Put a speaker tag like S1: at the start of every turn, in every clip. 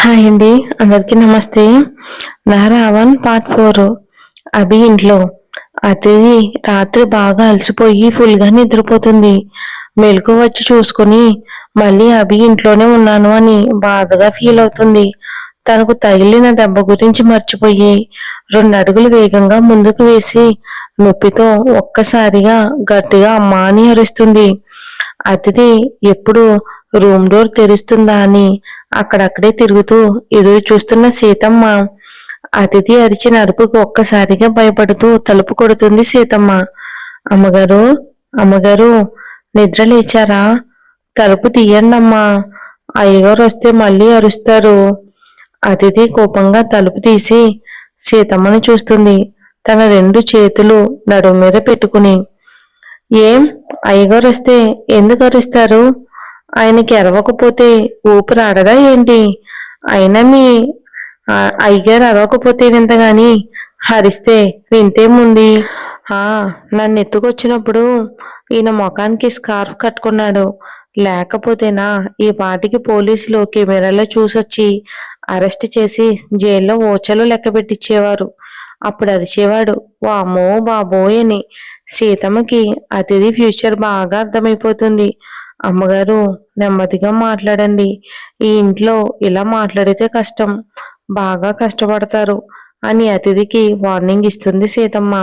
S1: Hi అండి. అందరికీ నమస్తే. నారావణ్ పార్ట్ 4. అభి ఇంట్లో. అతిథి రాత్రి బాగా అలసిపోయి ఫుల్గా నిద్రపోతుంది. మెలకు వచ్చి చూసుకుని మళ్ళీ అభి ఇంట్లోనే ఉన్నాను అని బాధగా ఫీల్ అవుతుంది. తనకు తగిలిన దెబ్బ గురించి మర్చిపోయి 2 అడుగులు వేగంగా ముందుకు వేసి నొప్పితో ఒక్కసారిగా గట్టిగా అమ్మా అని అరుస్తుంది. అతిథి ఎప్పుడు రూమ్ డోర్ తెరుస్తుందా అని అక్కడక్కడే తిరుగుతూ ఎదురు చూస్తున్న సీతమ్మ అతిథి అరిచిన అరుపుకు ఒక్కసారిగా భయపడుతూ తలుపు కొడుతుంది సీతమ్మ. అమ్మగారు, అమ్మగారు, నిద్ర లేచారా? తలుపు తీయండమ్మా, అయ్యగారు వస్తే మళ్ళీ అరుస్తారు. అతిథి కోపంగా తలుపు తీసి సీతమ్మని చూస్తుంది. తన 2 చేతులు నడుము మీద పెట్టుకుని. ఏం, అయ్యగారు వస్తే ఎందుకు అరుస్తారు? ఆయనకి అరవకపోతే ఊపిరి ఆడదా ఏంటి? అయినా మీ అయ్యగారు అరవకపోతే వింతగాని హరిస్తే వింతేముంది? ఆ నన్ను ఎత్తుకొచ్చినప్పుడు ఈయన ముఖానికి స్కార్ఫ్ కట్టుకున్నాడు. లేకపోతేనా ఈ పాటికి పోలీసులు కెమెరాలో చూసొచ్చి అరెస్ట్ చేసి జైల్లో ఓచలు లెక్క పెట్టించేవారు. అప్పుడు అరిచేవాడు వామ్మో బాబోయ్ అని. సీతమ్మకి అతిథి ఫ్యూచర్ బాగా అర్థమైపోతుంది. అమ్మగారు, నెమ్మదిగా మాట్లాడండి. ఈ ఇంట్లో ఇలా మాట్లాడితే కష్టం, బాగా కష్టపడతారు అని అతిథికి వార్నింగ్ ఇస్తుంది సీతమ్మ.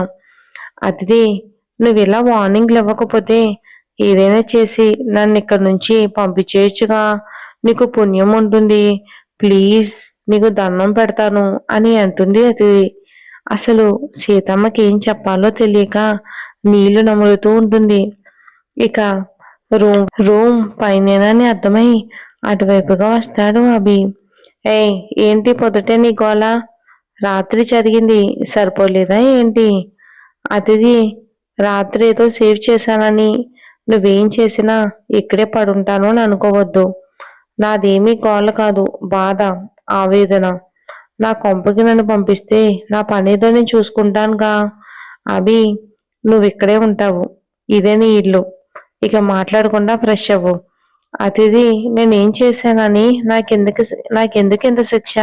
S1: అతిథి, నువ్వు ఇలా వార్నింగ్లు ఇవ్వకపోతే ఏదైనా చేసి నన్ను ఇక్కడి నుంచి పంపించేయచ్చుగా, నీకు పుణ్యం ఉంటుంది, ప్లీజ్ నీకు దండం పెడతాను అని అంటుంది అతిథి. అసలు సీతమ్మకి ఏం చెప్పాలో తెలియక నీళ్లు నములుతూ ఉంటుంది. ఇక రూమ్ పైనేనని అర్థమై అటువైపుగా వస్తాడు అభి. ఏయ్, ఏంటి పొద్దుటే నీ గోల? రాత్రి జరిగింది సరిపోలేదా ఏంటి? అతిథి, రాత్రి ఏదో సేవ్ చేశానని నువ్వేం చేసినా ఇక్కడే పడుంటాను అని అనుకోవద్దు. నాదేమీ గోల కాదు, బాధ, ఆవేదన. నా కొంపకి నన్ను పంపిస్తే నా పనేదో నేను చూసుకుంటానుగా. అభి, నువ్వు ఇక్కడే ఉంటావు, ఇదే నీ ఇల్లు. ఇక మాట్లాడకుండా ఫ్రెష్ అవ్వు. అతిథి, నేనేం చేశానని నాకెందుకు ఇంత శిక్ష?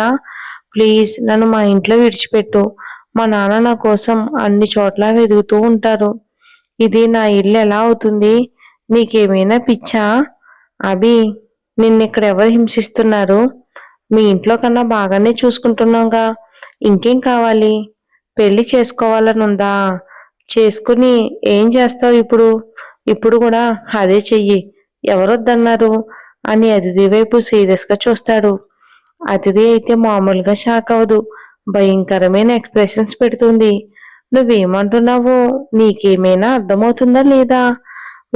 S1: ప్లీజ్ నన్ను మా ఇంట్లో విడిచిపెట్టు. మా నాన్న నా కోసం అన్ని చోట్ల వెతుకుతూ ఉంటారు. ఇది నా ఇల్లు ఎలా అవుతుంది? నీకేమైనా పిచ్చా? అభి, నిన్నిక్కడ ఎవరు హింసిస్తున్నారు? మీ ఇంట్లో కన్నా బాగానే చూసుకుంటున్నాగా, ఇంకేం కావాలి? పెళ్లి చేసుకోవాలనుందా? చేసుకుని ఏం చేస్తావు ఇప్పుడు? ఇప్పుడు కూడా అదే చెయ్యి, ఎవరొద్దన్నారు అని అతిథి వైపు సీరియస్గా చూస్తాడు. అతిథి అయితే మామూలుగా షాక్ అవదు, భయంకరమైన ఎక్స్ప్రెషన్స్ పెడుతుంది. నువ్వేమంటున్నావో నీకేమైనా అర్థమవుతుందా లేదా?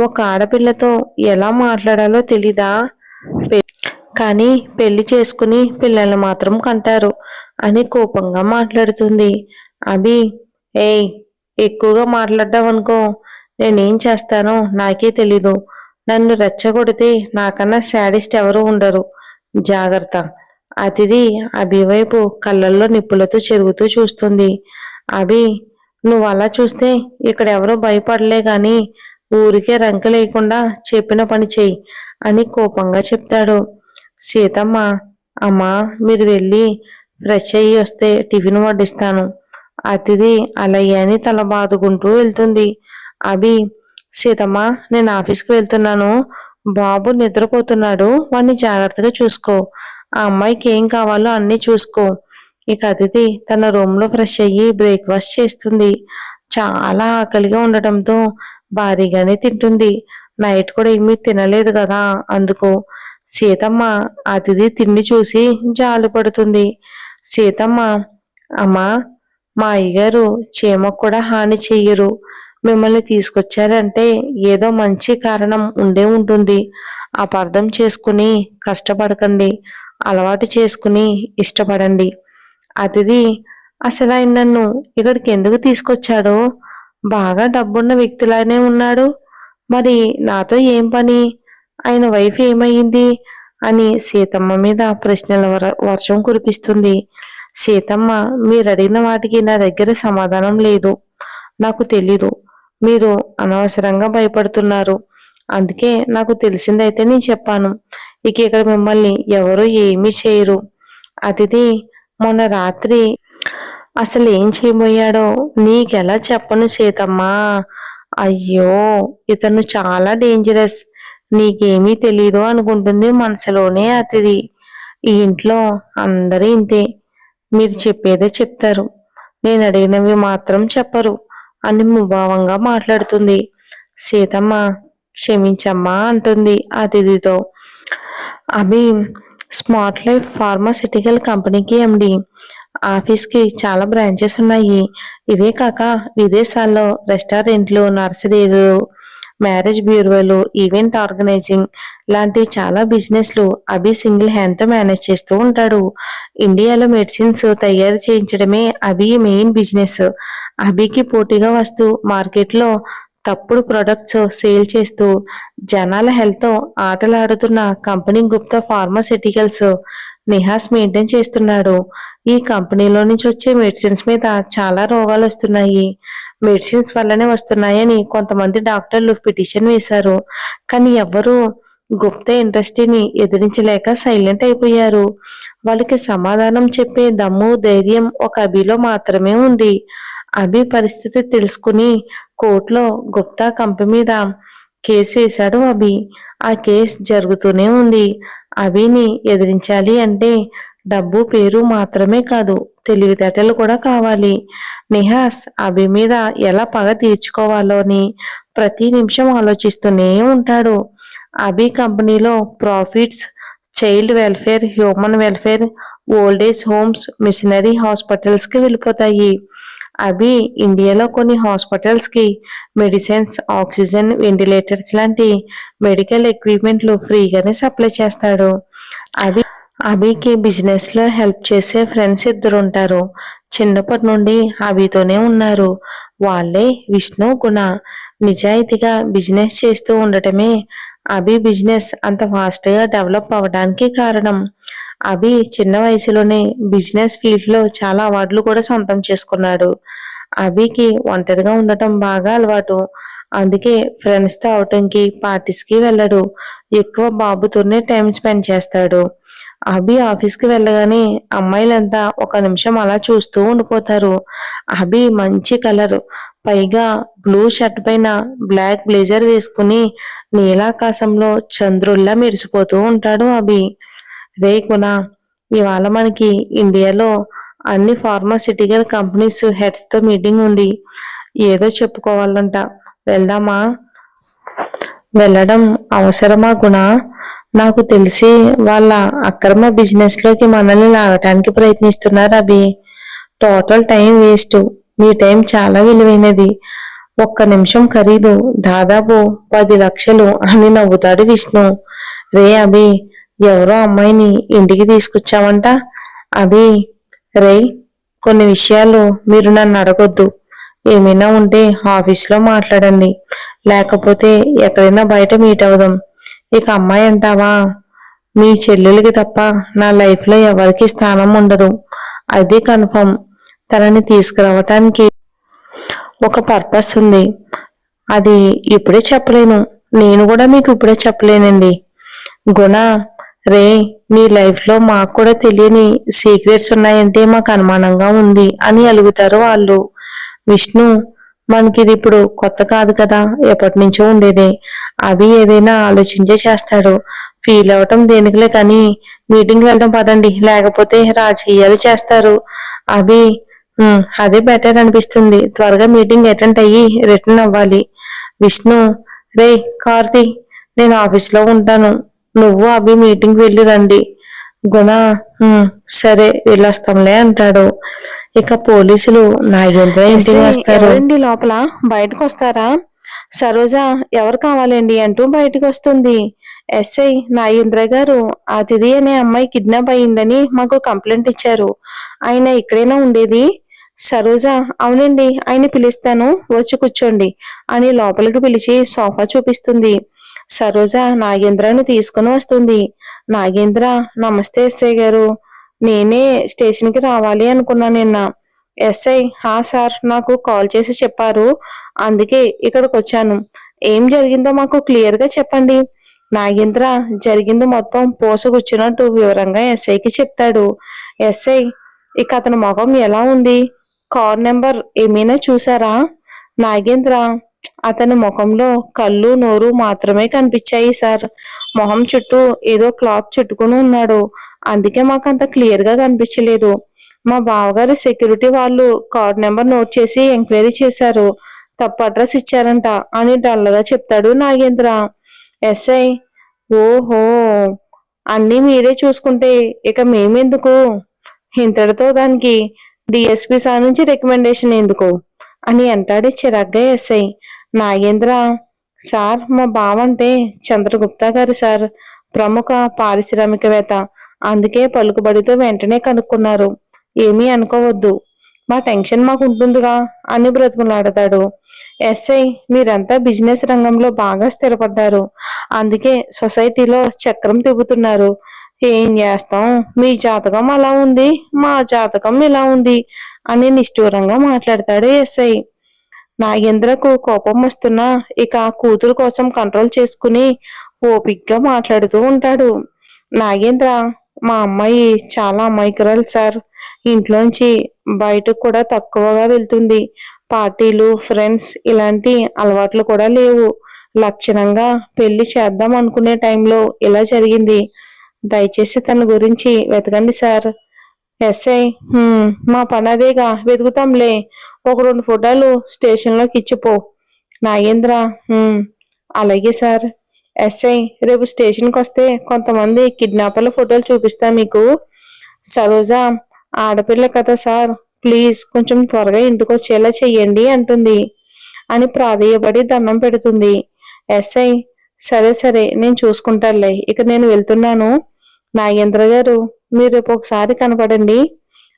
S1: ఒక ఆడపిల్లతో ఎలా మాట్లాడాలో తెలీదా? కానీ పెళ్లి చేసుకుని పిల్లల్ని మాత్రం కంటారు అని కోపంగా మాట్లాడుతుంది. అభి, ఏయ్, ఎక్కువగా మాట్లాడ్డావనుకో నేనేం చేస్తానో నాకే తెలీదు. నన్ను రెచ్చగొడితే నాకన్నా శాడిస్ట్ ఎవరు ఉండరు, జాగ్రత్త. అతిథి అభి వైపు కళ్ళల్లో నిప్పులతో చెరుగుతూ చూస్తుంది. అభి, నువ్వు అలా చూస్తే ఇక్కడ ఎవరో భయపడలే గాని ఊరికే రంకెలేయకుండా చెప్పిన పని చెయ్యి అని కోపంగా చెప్తాడు. సీతమ్మ, అమ్మా, మీరు వెళ్ళి ఫ్రెష్ అయ్యి వస్తే టిఫిన్ వడ్డిస్తాను. అతిథి అలాగే అని తల బాదుకుంటూ వెళ్తుంది. అభి, సీతమ్మ, నేను ఆఫీస్కి వెళ్తున్నాను, బాబు నిద్రపోతున్నాడు, వాడిని జాగ్రత్తగా చూసుకో. ఆ అమ్మాయికి ఏం కావాలో అన్నీ చూసుకో. ఇక అతిథి తన రూమ్లో ఫ్రెష్ అయ్యి బ్రేక్ఫాస్ట్ చేస్తుంది. చాలా ఆకలిగా ఉండటంతో భారీగానే తింటుంది. నైట్ కూడా ఏమీ తినలేదు కదా అందుకు. సీతమ్మ అతిథి తిండి చూసి జాలి పడుతుంది. సీతమ్మ, అమ్మా, మా అయ్యగారు చీమకు కూడా హాని చెయ్యరు. మిమ్మల్ని తీసుకొచ్చారంటే ఏదో మంచి కారణం ఉండే ఉంటుంది. అపార్థం చేసుకుని కష్టపడకండి, అలవాటు చేసుకుని ఇష్టపడండి. అతిథి, అసలు ఆయన నన్ను ఇక్కడికి ఎందుకు తీసుకొచ్చాడో? బాగా డబ్బున్న వ్యక్తిలానే ఉన్నాడు, మరి నాతో ఏం పని? ఆయన వైఫ్ ఏమయ్యింది అని సీతమ్మ మీద ప్రశ్నల వర్షం కురిపిస్తుంది. సీతమ్మ, మీరు అడిగిన వాటికి నా దగ్గర సమాధానం లేదు. నాకు తెలీదు, మీరు అనవసరంగా భయపడుతున్నారు, అందుకే నాకు తెలిసిందైతే నేను చెప్పాను. ఇక ఇక్కడ మిమ్మల్ని ఎవరు ఏమీ చేయరు. అతిథి మొన్న రాత్రి అసలు ఏం చేయబోయాడో నీకెలా చెప్పను సీతమ్మా. అయ్యో, ఇతను చాలా డేంజరస్. నీకేమీ తెలీదు అనుకుంటుంది మనసులోనే అతిథి. ఈ ఇంట్లో అందరూ ఇంతే. మీరు చెప్పేదే చెప్తారు, నేను అడిగినవి మాత్రం చెప్పరు అని ముభావంగా మాట్లాడుతుంది. సీతమ్మ క్షమించమ్మా అంటుంది అతిథితో. అభి స్మార్ట్ లైఫ్ ఫార్మాసిటికల్ కంపెనీకి ఎండి. ఆఫీస్కి చాలా బ్రాంచెస్ ఉన్నాయి. ఇవే కాక విదేశాల్లో రెస్టారెంట్లు, నర్సరీలు, మ్యారేజ్ బ్యూరోలు, ఈవెంట్ ఆర్గనైజింగ్ లాంటి చాలా బిజినెస్లు అభి సింగిల్ హ్యాండ్తో మేనేజ్ చేస్తూ ఉంటాడు. ఇండియాలో మెడిసిన్స్ తయారు చేయించడమే అభి మెయిన్ బిజినెస్. అభికి పోటీగా వస్తూ మార్కెట్లో తప్పుడు ప్రొడక్ట్స్ సేల్ చేస్తూ జనాల హెల్త్తో ఆటలాడుతున్న company Gupta pharmaceuticals Nihas maintain చేస్తున్నాడు. ఈ కంపెనీలో నుంచి వచ్చే మెడిసిన్స్ మీద చాలా రోగాలు వస్తున్నాయి. మెడిసిన్స్ వల్లనే వస్తున్నాయని కొంతమంది డాక్టర్లు పిటిషన్ వేశారు. కానీ ఎవ్వరూ గుప్తా ఇండస్ట్రీని ఎదిరించలేక సైలెంట్ అయిపోయారు. వాళ్ళకి సమాధానం చెప్పే దమ్ము, ధైర్యం ఒక అభిలో మాత్రమే ఉంది. అభి పరిస్థితి తెలుసుకుని కోర్టులో గుప్తా కంపెనీ మీద కేసు వేశాడు అభి. ఆ కేసు జరుగుతూనే ఉంది. అభిని ఎదిరించాలి అంటే డబ్బు, పేరు మాత్రమే కాదు, తెలివితేటలు కూడా కావాలి. నిహాస్ అభి మీద ఎలా పగ తీర్చుకోవాలో అని ప్రతి నిమిషం ఆలోచిస్తూనే ఉంటాడు. అభి కంపెనీలో profits child welfare, human welfare, old age homes, missionary హాస్పిటల్స్కి వెళ్ళిపోతాయి. అభి ఇండియాలో కొన్ని హాస్పిటల్స్కి మెడిసిన్స్, ఆక్సిజన్, వెంటిలేటర్స్ లాంటి మెడికల్ ఎక్విప్మెంట్లు ఫ్రీగానే సప్లై చేస్తాడు. అభికి బిజినెస్లో హెల్ప్ చేసే ఫ్రెండ్స్ ఇద్దరు ఉంటారు. చిన్నప్పటి నుండి అభితోనే ఉన్నారు. వాళ్ళే విష్ణు, గుణ. నిజాయితీగా బిజినెస్ చేస్తూ ఉండటమే అభి బిజినెస్ అంత ఫాస్ట్గా డెవలప్ అవ్వడానికి కారణం. అభి చిన్న వయసులోనే బిజినెస్ ఫీల్డ్లో చాలా అవార్డులు కూడా సొంతం చేసుకున్నాడు. అభికి ఒంటరిగా ఉండటం బాగా అలవాటు. అందుకే ఫ్రెండ్స్తో అవుటింగ్కి, పార్టీస్కి వెళ్ళడు. ఎక్కువ బాబుతోనే టైం స్పెండ్ చేస్తాడు. అభి ఆఫీస్కి వెళ్ళగానే అమ్మాయిలంతా ఒక నిమిషం అలా చూస్తూ ఉండిపోతారు. అభి మంచి కలర్, పైగా బ్లూ షర్ట్ పైన బ్లాక్ బ్లేజర్ వేసుకుని నీలాకాశంలో చంద్రుల్లా మెరిసిపోతూ ఉంటాడు అభి. రే గుణ, ఇవాళ మనకి ఇండియాలో అన్ని ఫార్మాసిటికల్ కంపెనీస్ హెడ్స్తో మీటింగ్ ఉంది. ఏదో చెప్పుకోవాలంట, వెళ్దామా? వెళ్ళడం అవసరమా గుణ? నాకు తెలిసి వాళ్ళ అక్రమ బిజినెస్లోకి మనల్ని లాగటానికి ప్రయత్నిస్తున్నారు అభి. Total time waste. నీ టైం చాలా విలువైనది. ఒక్క నిమిషం ఖరీదు దాదాపు 10 లక్షలు అని నవ్వుతాడు విష్ణు. రే అభి, ఎవరో అమ్మాయిని ఇంటికి తీసుకొచ్చావంట? అభి, రే, కొన్ని విషయాలు మీరు నన్ను అడగొద్దు. ఏమైనా ఉంటే ఆఫీస్లో మాట్లాడండి, లేకపోతే ఎక్కడైనా బయట మీట్ అవుదాం. ఇక అమ్మాయి అంటావా? మీ చెల్లెలకి తప్ప నా లైఫ్లో ఎవరికి స్థానం ఉండదు, అది కన్ఫర్మ్. తనని తీసుకురావటానికి ఒక పర్పస్ ఉంది. అది ఇప్పుడే చెప్పలేను. నేను కూడా మీకు ఇప్పుడే చెప్పలేనండి. గుణ, రే, నీ లైఫ్లో మాకు కూడా తెలియని సీక్రెట్స్ ఉన్నాయంటే మాకు అనుమానంగా ఉంది అని అలుగుతారు వాళ్ళు. విష్ణు, మనకి ఇది ఇప్పుడు కొత్త కాదు కదా, ఎప్పటి నుంచో ఉండేదే. అవి ఏదైనా ఆలోచించే చేస్తాడు. ఫీల్ అవటం దేనికిలే కానీ మీటింగ్ వెళ్దాం పదండి, లేకపోతే రాజకీయాలు చేస్తారు. అభి, అదే బెటర్ అనిపిస్తుంది. త్వరగా మీటింగ్ అటెండ్ అయ్యి రిటర్న్ అవ్వాలి. విష్ణు, రే కార్తీ, నేను ఆఫీస్లో ఉంటాను, నువ్వు అభి మీటింగ్ వెళ్ళి రండి. గుణ, సరే వెళ్ళొస్తాంలే అంటాడు. ఇక పోలీసులు నాగేంద్ర ఇంటికి వస్తారు. ఎవరండి లోపల, బయటకు వస్తారా? సరోజ, ఎవరు కావాలండి అంటూ బయటకు వస్తుంది. ఎస్ఐ, నాగేంద్ర గారు, అతిథి అనే అమ్మాయి కిడ్నాప్ అయ్యిందని మాకు కంప్లైంట్ ఇచ్చారు. ఆయన ఇక్కడైనా ఉండేది? సరోజ, అవునండి, ఆయన పిలుస్తాను, వచ్చి కూర్చోండి అని లోపలికి పిలిచి సోఫా చూపిస్తుంది. సరోజ నాగేంద్రను తీసుకుని వస్తుంది. నాగేంద్ర, నమస్తే ఎస్ఐ గారు, నేనే స్టేషన్కి రావాలి అనుకున్నా నిన్న. ఎస్ఐ, హా సార్, నాకు కాల్ చేసి చెప్పారు, అందుకే ఇక్కడికి వచ్చాను. ఏం జరిగిందో మాకు క్లియర్గా చెప్పండి. నాగేంద్ర జరిగింది మొత్తం పోసగుచ్చినట్టు వివరంగా ఎస్ఐకి చెప్తాడు. ఎస్ఐ, ఇక అతని మొఖం ఎలా ఉంది? కార్ నెంబర్ ఏమైనా చూసారా? నాగేంద్ర, అతని ముఖంలో కళ్ళు నోరు మాత్రమే కనిపించాయి సార్. మొహం చుట్టూ ఏదో క్లాత్ చుట్టుకుని ఉన్నాడు. అందుకే మాకంత క్లియర్ గా కనిపించలేదు. మా బావగారు సెక్యూరిటీ వాళ్ళు కార్ నెంబర్ నోట్ చేసి ఎంక్వైరీ చేశారు. తప్పు అడ్రస్ ఇచ్చారంట అని డల్గా చెప్తాడు నాగేంద్ర. ఎస్ఐ, ఓహో, అన్నీ మీరే చూసుకుంటే ఇక మేమెందుకు? ఇంతటితో దానికి డిఎస్పీ సార్ నుంచి రికమెండేషన్ ఎందుకు అని అంటాడు చిరాగ్గా ఎస్ఐ. నాగేంద్ర, సార్ మా బావ అంటే చంద్రగుప్తా గారు సార్, ప్రముఖ పారిశ్రామికవేత్త. అందుకే పలుకుబడితో వెంటనే కనుక్కున్నారు. ఏమీ అనుకోవద్దు, మా టెన్షన్ మాకు ఉంటుందిగా అని బ్రతుకులాడతాడు. ఎస్ఐ, మీరంతా బిజినెస్ రంగంలో బాగా స్థిరపడ్డారు. అందుకే సొసైటీలో చక్రం తిప్పుతున్నారు. ఏం చేస్తాం, మీ జాతకం అలా ఉంది, మా జాతకం ఇలా ఉంది అని నిష్ఠూరంగా మాట్లాడతాడు ఎస్ఐ. నాగేంద్రకు కోపం వస్తున్నా ఇక కూతురు కోసం కంట్రోల్ చేసుకుని ఓపిగ్గా మాట్లాడుతూ ఉంటాడు. నాగేంద్ర, మా అమ్మాయి చాలా అమాయకురాలు సార్. ఇంట్లోంచి బయటకు కూడా తక్కువగా వెళ్తుంది. పార్టీలు, ఫ్రెండ్స్ ఇలాంటి అలవాట్లు కూడా లేవు. లక్షణంగా పెళ్లి చేద్దాం అనుకునే టైంలో ఇలా జరిగింది. దయచేసి తన గురించి వెతకండి సార్. ఎస్ఐ, మా పని అదేగా, వెతుకుతాంలే. ఒక 2 ఫోటోలు స్టేషన్లోకి ఇచ్చిపో. నాగేంద్ర, అలాగే సార్. ఎస్ఐ, రేపు స్టేషన్కి వస్తే కొంతమంది కిడ్నాపర్ల ఫోటోలు చూపిస్తా మీకు. సరోజ, ఆడపిల్ల కదా సార్, ప్లీజ్ కొంచెం త్వరగా ఇంటికి వచ్చేలా చెయ్యండి అంటుంది. అని ప్రాధేయపడి దండం పెడుతుంది. ఎస్ఐ, సరే సరే, నేను చూసుకుంటానులే, ఇక నేను వెళ్తున్నాను. నాగేంద్ర గారు, మీరు రేపు ఒకసారి కనపడండి.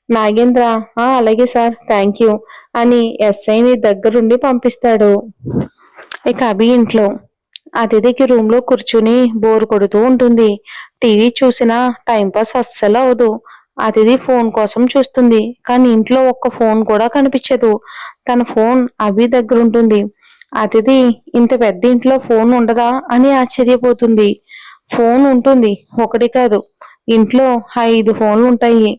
S1: నాగేంద్ర, అలాగే సార్, థ్యాంక్ యూ అని ఎస్ఐని దగ్గరుండి పంపిస్తాడు. ఇక అభి ఇంట్లో అతిథికి రూమ్ లో కూర్చుని బోర్ కొడుతూ ఉంటుంది. టీవీ చూసినా టైంపాస్ అస్సలు అవదు. అతిథి ఫోన్ కోసం చూస్తుంది, కానీ ఇంట్లో ఒక్క ఫోన్ కూడా కనిపించదు. తన ఫోన్ అభి దగ్గర ఉంటుంది. అతిథి ఇంత పెద్ద ఇంట్లో ఫోన్ ఉండదా అని ఆశ్చర్యపోతుంది. ఫోన్ ఉంటుంది, ఒకటి కాదు, ఇంట్లో 5 ఫోన్లు ఉంటాయి.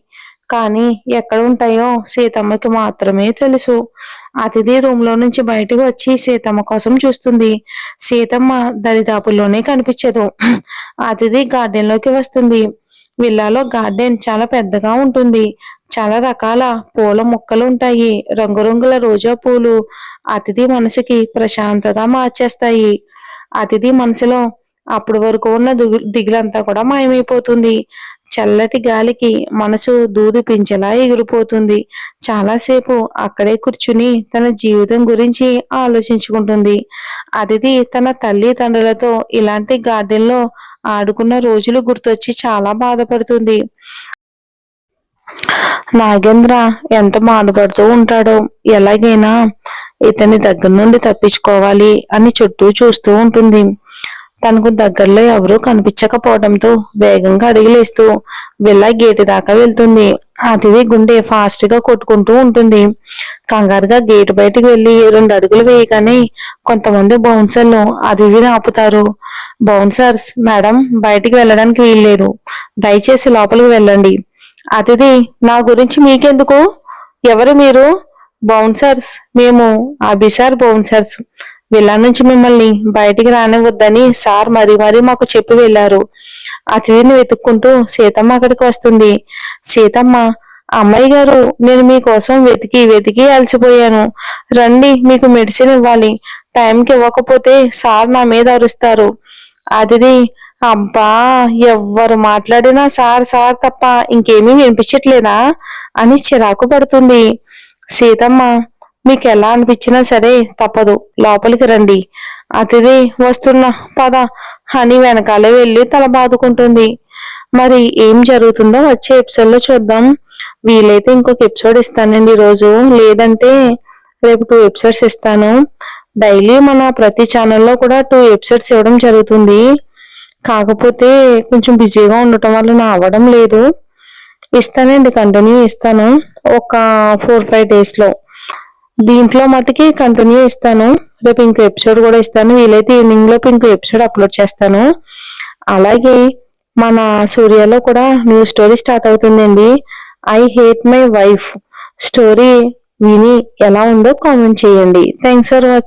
S1: కానీ ఎక్కడ ఉంటాయో సీతమ్మకి మాత్రమే తెలుసు. అతిథి రూమ్ లో నుంచి బయటకు వచ్చి సీతమ్మ కోసం చూస్తుంది. సీతమ్మ దరిదాపుల్లోనే కనిపించదు. అతిథి గార్డెన్ లోకి వస్తుంది. విల్లాలో గార్డెన్ చాలా పెద్దగా ఉంటుంది. చాలా రకాల పూల మొక్కలు ఉంటాయి. రంగురంగుల రోజా పూలు అతిథి మనసుకి ప్రశాంతత మార్చేస్తాయి. అతిథి మనసులో అప్పటి వరకు ఉన్న దిగులంతా కూడా మాయమైపోతుంది. చల్లటి గాలికి మనసు దూది పించెలా ఎగిరిపోతుంది. చాలాసేపు అక్కడే కూర్చుని తన జీవితం గురించి ఆలోచించుకుంటుంది. అతిథి తన తల్లిదండ్రులతో ఇలాంటి గార్డెన్ లో ఆడుకున్న రోజులు గుర్తొచ్చి చాలా బాధపడుతుంది. నాగేంద్ర ఎంత బాధపడుతూ ఉంటాడో. ఎలాగైనా ఇతని దగ్గర నుండి తప్పించుకోవాలి అని చుట్టూ చూస్తూ ఉంటుంది. తనకు దగ్గరలో ఎవరూ కనిపించకపోవడంతో వేగంగా అడుగులేస్తూ విల్లా గేటు దాకా వెళ్తుంది. అతిథి గుండె ఫాస్ట్ గా కొట్టుకుంటూ ఉంటుంది. కంగారుగా గేటు బయటికి వెళ్లి 2 అడుగులు వేయగానే కొంతమంది బౌన్సర్లు అతిథిని ఆపుతారు. బౌన్సర్స్, మేడం, బయటికి వెళ్ళడానికి వీల్లేదు, దయచేసి లోపలికి వెళ్ళండి. అతిథి, నా గురించి మీకెందుకు? ఎవరు మీరు? బౌన్సర్స్, మేము అభిసార్ బౌన్సర్స్. విల్లా నుంచి మిమ్మల్ని బయటికి రానివద్దని సార్ మరీ మాకు చెప్పి వెళ్ళారు. అతిథిని వెతుక్కుంటూ సీతమ్మ అక్కడికి వస్తుంది. సీతమ్మ, అమ్మాయి గారు, నేను మీకోసం వెతికి అలసిపోయాను. రండి, మీకు మెడిసిన్ ఇవ్వాలి. టైంకి ఇవ్వకపోతే సార్ నా మీద అరుస్తారు. అతిథి, అబ్బా, ఎవ్వరు మాట్లాడినా సార్ సార్ తప్ప ఇంకేమీ వినిపించట్లేదా అని చిరాకు పడుతుంది. సీతమ్మ, మీకు ఎలా అనిపించినా సరే తప్పదు, లోపలికి రండి. అతిథి, వస్తున్నా, పద అని వెనకాలే వెళ్ళి తల బాదుకుంటుంది. మరి ఏం జరుగుతుందో వచ్చే ఎపిసోడ్ లో చూద్దాం. వీలైతే ఇంకొక ఎపిసోడ్ ఇస్తానండి ఈరోజు, లేదంటే రేపు 2 ఎపిసోడ్స్ ఇస్తాను. డైలీ మన ప్రతి ఛానల్లో కూడా 2 ఎపిసోడ్స్ ఇవ్వడం జరుగుతుంది. కాకపోతే కొంచెం బిజీగా ఉండటం వల్ల నా అవ్వడం లేదు. ఇస్తానండి, కంటిన్యూ ఇస్తాను ఒక 4-5 డేస్ లో. దీంట్లో మటుకి కంటిన్యూ ఇస్తాను. రేపు ఇంకో ఎపిసోడ్ కూడా ఇస్తాను. వీలైతే ఈవినింగ్ లోపు ఇంకో ఎపిసోడ్ అప్లోడ్ చేస్తాను. అలాగే మన సూర్యలో కూడా న్యూ స్టోరీ స్టార్ట్ అవుతుందండి. I hate my wife story విని ఎలా ఉందో కామెంట్ చేయండి. Thanks for watching.